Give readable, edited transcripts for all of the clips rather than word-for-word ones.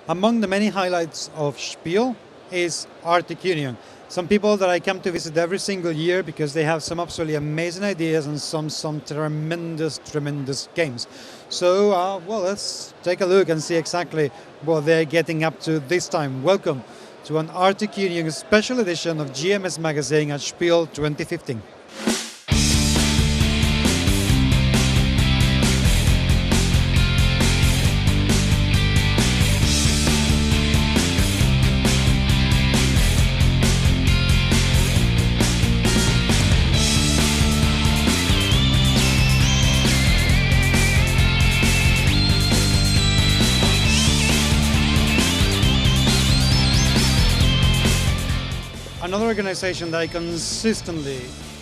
Among the many highlights of Spiel is Arctic Union. Some people that I come to visit every single year because they have some absolutely amazing ideas and some tremendous games. So, well, let's take a look and see exactly what they're getting up to this time. Welcome to an Arctic Union special edition of GMS Magazine at Spiel 2015. Another organization that I consistently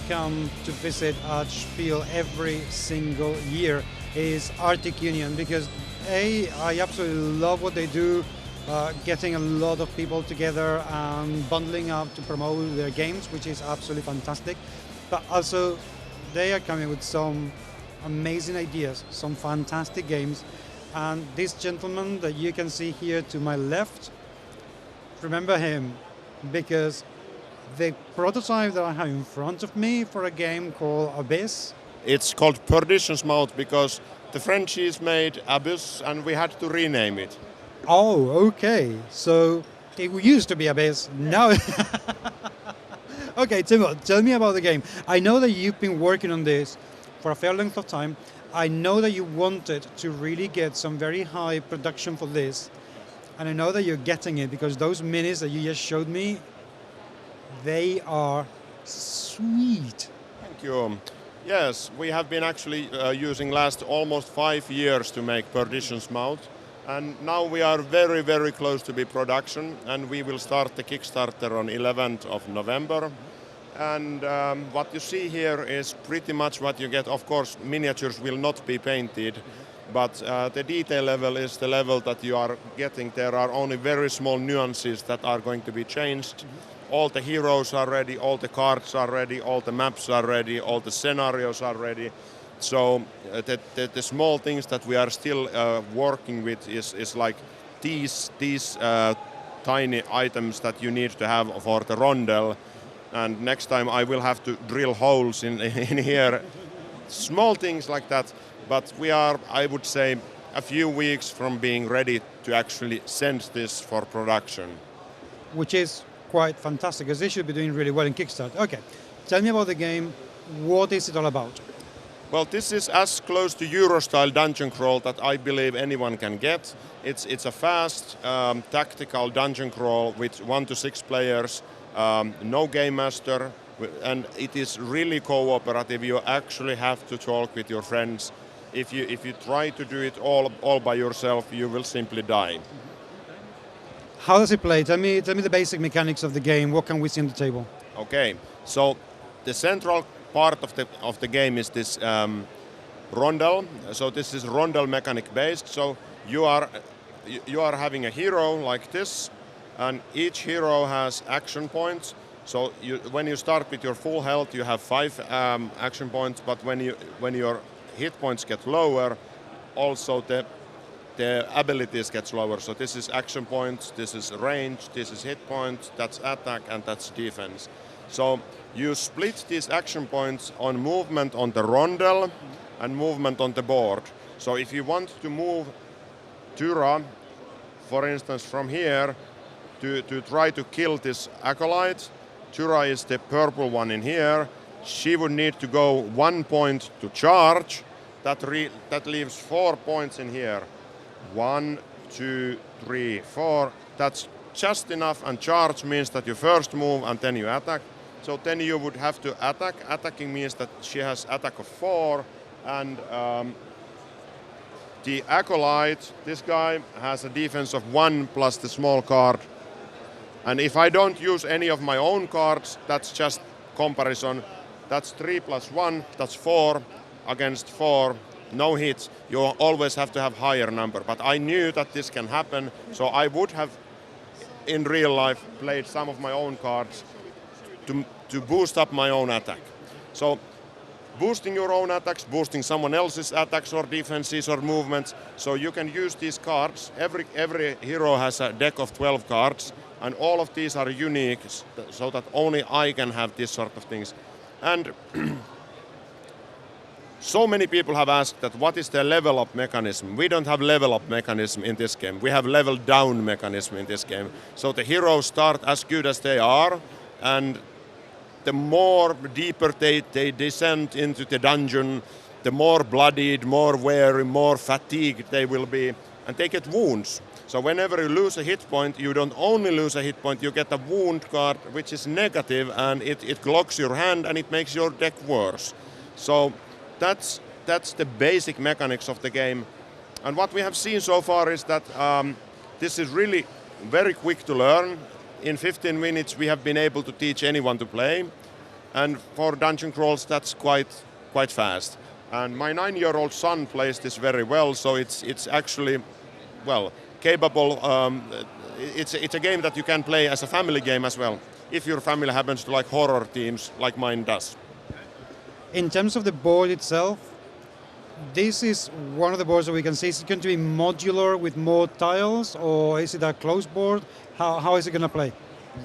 come to visit at Spiel every single year is Arctic Union because I absolutely love what they do, getting a lot of people together and bundling up to promote their games, which is absolutely fantastic. But also, they are coming with some amazing ideas, some fantastic games. And this gentleman that you can see here to my left, remember him because the prototype that I have in front of me for a game called Abyss. It's called Perditions mouth because the Frenchies made Abyss and we had to rename it. Oh, okay. So it used to be Abyss. Now. Okay, Timo, tell me about the game. I know that you've been working on this for a fair length of time. I know that you wanted to really get some very high production for this. And I know that you're getting it because those minis that you just showed me, they are sweet. Thank you. Yes, we have been actually using last almost 5 years to make Perditions mouth, and now we are very, very close to be production, and we will start the Kickstarter on 11th of November. And what you see here is pretty much what you get. Of course, miniatures will not be painted, but the detail level is the level that you are getting. There are only very small nuances that are going to be changed. All the heroes are ready, all the cards are ready, all the maps are ready, all the scenarios are ready. So the small things that we are still working with is like these tiny items that you need to have for the rondel. And next time I will have to drill holes in here. Small things like that. But we are, I would say, a few weeks from being ready to actually send this for production. Which is quite fantastic because they should be doing really well in Kickstarter. Okay, tell me about the game. What is it all about? Well, this is as close to Euro-style dungeon crawl that I believe anyone can get. It's a fast, tactical dungeon crawl with 1 to 6 players, no game master, and it is really cooperative. You actually have to talk with your friends. If you try to do it all by yourself, you will simply die. How does it play? Tell me the basic mechanics of the game. What can we see on the table? Okay, so the central part of the game is this rondel. So this is rondel mechanic based. So you are having a hero like this, and each hero has action points. So when you start with your full health, you have 5 action points. But when your hit points get lower, also the abilities get lower. So this is action points, this is range, this is hit points, that's attack, and that's defense. So you split these action points on movement on the rondel and movement on the board. So if you want to move Tyra, for instance, from here to try to kill this acolyte, Tyra is the purple one in here. She would need to go 1 point to charge. That leaves 4 points in here. 1, 2, 3, 4. That's just enough, and charge means that you first move and then you attack. So then you would have to attack. Attacking means that she has attack of 4, and the acolyte, this guy, has a defense of 1 plus the small card. And if I don't use any of my own cards, that's just comparison. That's 3 plus 1, that's 4 against 4. No hits, you always have to have higher number. But I knew that this can happen, so I would have, in real life, played some of my own cards to boost up my own attack. So boosting your own attacks, boosting someone else's attacks or defenses or movements. So you can use these cards. Every hero has a deck of 12 cards, and all of these are unique, so that only I can have this sort of things. And so many people have asked that what is the level up mechanism. We don't have level up mechanism in this game. We have level down mechanism in this game. So the heroes start as good as they are, and the more deeper they descend into the dungeon, the more bloodied, more weary, more fatigued they will be, and they get wounds. So whenever you lose a hit point, you don't only lose a hit point, you get a wound card which is negative, and it clogs your hand and it makes your deck worse. So that's the basic mechanics of the game. And what we have seen so far is that this is really very quick to learn. In 15 minutes we have been able to teach anyone to play, and for dungeon crawls that's quite fast. And my 9-year-old son plays this very well, so it's actually, well, capable. It's a game that you can play as a family game as well, if your family happens to like horror themes like mine does. In terms of the board itself, this is one of the boards that we can see. Is it going to be modular with more tiles, or is it a closed board? How is it going to play?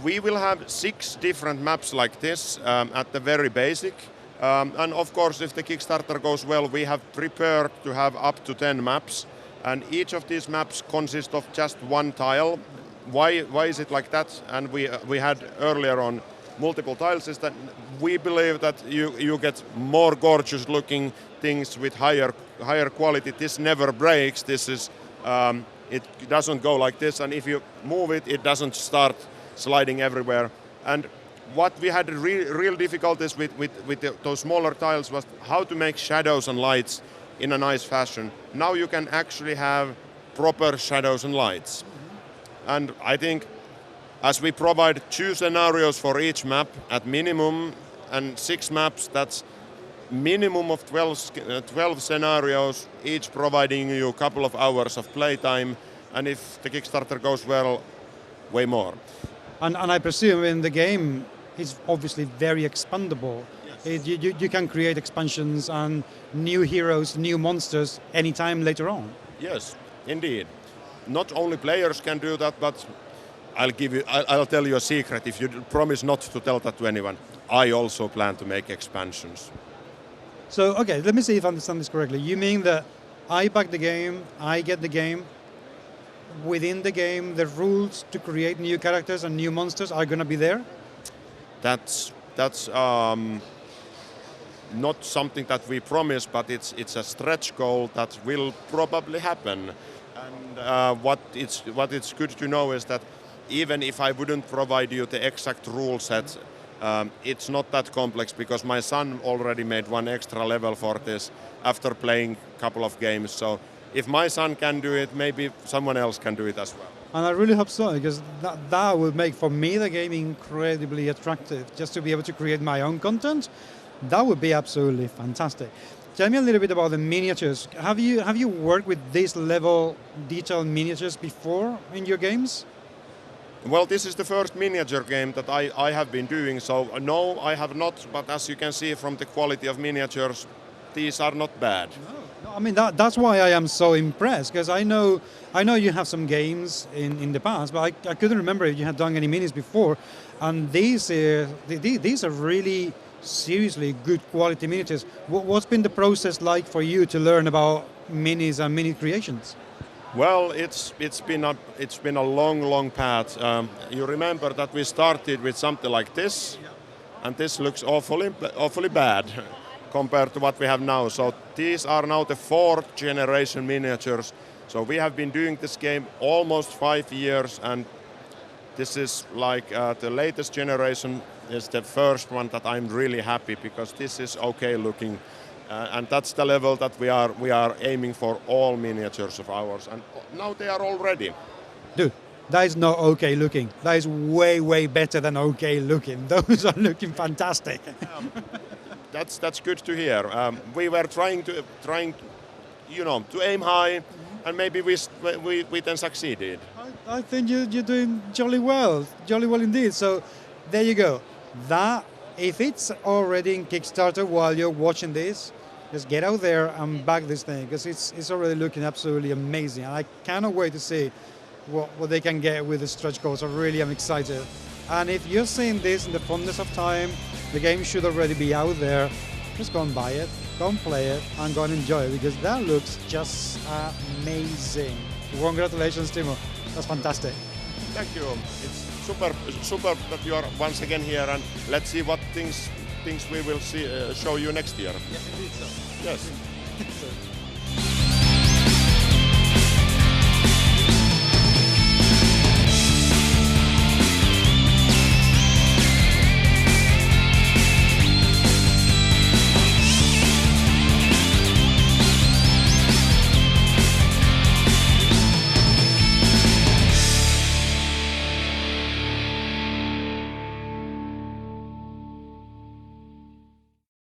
We will have 6 different maps like this at the very basic. And of course, if the Kickstarter goes well, we have prepared to have up to 10 maps. And each of these maps consists of just one tile. Why is it like that? And we had earlier on multiple tiles, is that we believe that you get more gorgeous looking things with higher quality. This never breaks. This is it doesn't go like this, and if you move it, it doesn't start sliding everywhere. And what we had real difficulties with those smaller tiles was how to make shadows and lights in a nice fashion. Now you can actually have proper shadows and lights. And I think as we provide 2 scenarios for each map at minimum, and 6 maps, that's minimum of 12 scenarios, each providing you a couple of hours of playtime, and if the Kickstarter goes well, way more. And I presume in the game is obviously very expandable. Yes. You can create expansions and new heroes, new monsters anytime later on. Yes, indeed. Not only players can do that, but I'll tell you a secret if you promise not to tell that to anyone. I also plan to make expansions. So, okay, let me see if I understand this correctly. You mean that I back the game, I get the game, within the game the rules to create new characters and new monsters are going to be there? That's not something that we promise, but it's a stretch goal that will probably happen. And what it's good to know is that even if I wouldn't provide you the exact rule set, it's not that complex, because my son already made one extra level for this after playing a couple of games. So if my son can do it, maybe someone else can do it as well. And I really hope so, because that will make for me the game incredibly attractive. Just to be able to create my own content, that would be absolutely fantastic. Tell me a little bit about the miniatures. Have you worked with this level detailed miniatures before in your games? Well, this is the first miniature game that I have been doing, so no, I have not, but as you can see from the quality of miniatures, these are not bad. No, I mean, that's why I am so impressed, because I know you have some games in the past, but I couldn't remember if you had done any minis before, and these are really seriously good quality miniatures. What's been the process like for you to learn about minis and mini creations? Well, it's been a long path. You remember that we started with something like this, and this looks awfully bad compared to what we have now. So these are now the 4th generation miniatures. So we have been doing this game almost 5 years, and this is like the latest generation is the first one that I'm really happy, because this is okay looking. And that's the level that we are aiming for all miniatures of ours, and now they are all ready. Dude, that is not okay looking. That is way better than okay looking. Those are looking fantastic. That's good to hear. We were trying to aim high, and maybe we then succeeded. I think you're doing jolly well indeed. So there you go. That If it's already in Kickstarter while you're watching this, just get out there and back this thing because it's already looking absolutely amazing. And I cannot wait to see what they can get with the stretch goals. I really am excited. And if you're seeing this in the fullness of time, the game should already be out there. Just go and buy it, go and play it, and go and enjoy it because that looks just amazing. Congratulations, Timo. That's fantastic. Thank you. It's super that you are once again here, and let's see what things we will see show you next year. Yes, indeed so. Yes.